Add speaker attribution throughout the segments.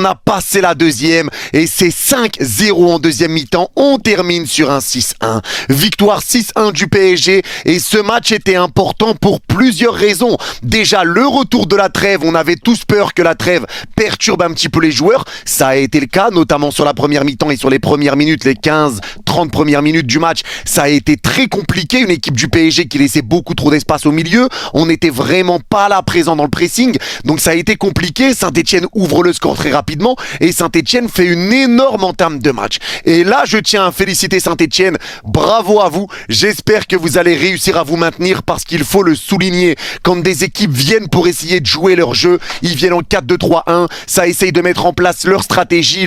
Speaker 1: On a passé la deuxième et c'est 5-0 en deuxième mi-temps. On termine sur un 6-1. Victoire 6-1 du PSG et ce match était important pour plusieurs raisons. Déjà, le retour de la trêve. On avait tous peur que la trêve perturbe un petit peu les joueurs. Ça a été le cas, notamment sur la première mi-temps et sur les premières minutes, les 15-30 premières minutes du match. Ça a été très compliqué. Une équipe du PSG qui laissait beaucoup trop d'espace au milieu. On n'était vraiment pas là présent dans le pressing. Donc ça a été compliqué. Saint-Etienne ouvre le score très rapidement et Saint-Etienne fait une énorme entame de match. Et là, je tiens à féliciter Saint-Etienne. Bravo à vous. J'espère que vous allez réussir à vous maintenir parce qu'il faut le souligner. Quand des équipes viennent pour essayer de jouer leur jeu, ils viennent en 4-2-3-1. Ça essaye de mettre en place leur stratégie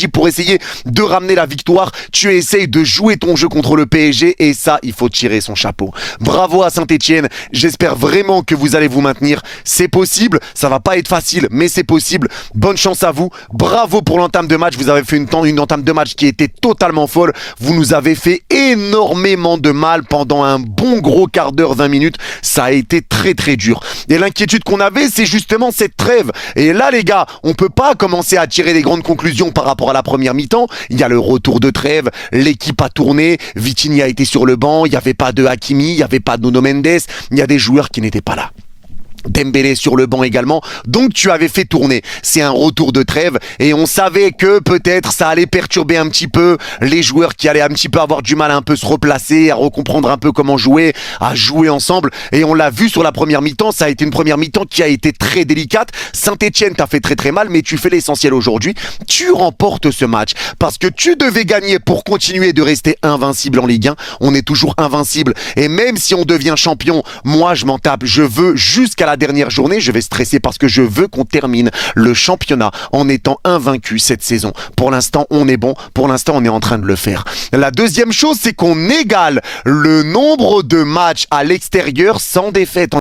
Speaker 1: pour essayer de ramener la victoire. Tu essayes de jouer ton jeu contre le PSG et ça, il faut tirer son chapeau. Bravo à Saint-Etienne. J'espère vraiment que vous allez vous maintenir. C'est possible. Ça va pas être facile, mais c'est possible. Bonne chance à vous. Bravo pour l'entame de match. Vous avez fait une entame de match qui était totalement folle. Vous nous avez fait énormément de mal pendant un bon gros quart d'heure, 20 minutes. Ça a été très très dur. Et l'inquiétude qu'on avait, c'est justement cette trêve. Et là, les gars, on peut pas commencer à tirer des grandes conclusions par rapport à la première mi-temps. Il y a le retour de trêve. L'équipe a tourné. Vitinha a été sur le banc. Il n'y avait pas de Hakimi. Il n'y avait pas de Nuno Mendes. Il y a des joueurs qui n'étaient pas là. Dembélé sur le banc également, donc tu avais fait tourner. C'est un retour de trêve et on savait que peut-être ça allait perturber un petit peu les joueurs qui allaient un petit peu avoir du mal à un peu se replacer, à recomprendre un peu comment jouer, à jouer ensemble. Et on l'a vu sur la première mi-temps, ça a été une première mi-temps qui a été très délicate. Saint-Etienne t'a fait très très mal, mais tu fais l'essentiel aujourd'hui. Tu remportes ce match parce que tu devais gagner pour continuer de rester invincible en Ligue 1. On est toujours invincible et même si on devient champion, moi je m'en tape. Je veux jusqu'à la dernière journée, je vais stresser parce que je veux qu'on termine le championnat en étant invaincu cette saison. Pour l'instant, on est bon. Pour l'instant, on est en train de le faire. La deuxième chose, c'est qu'on égale le nombre de matchs à l'extérieur sans défaite.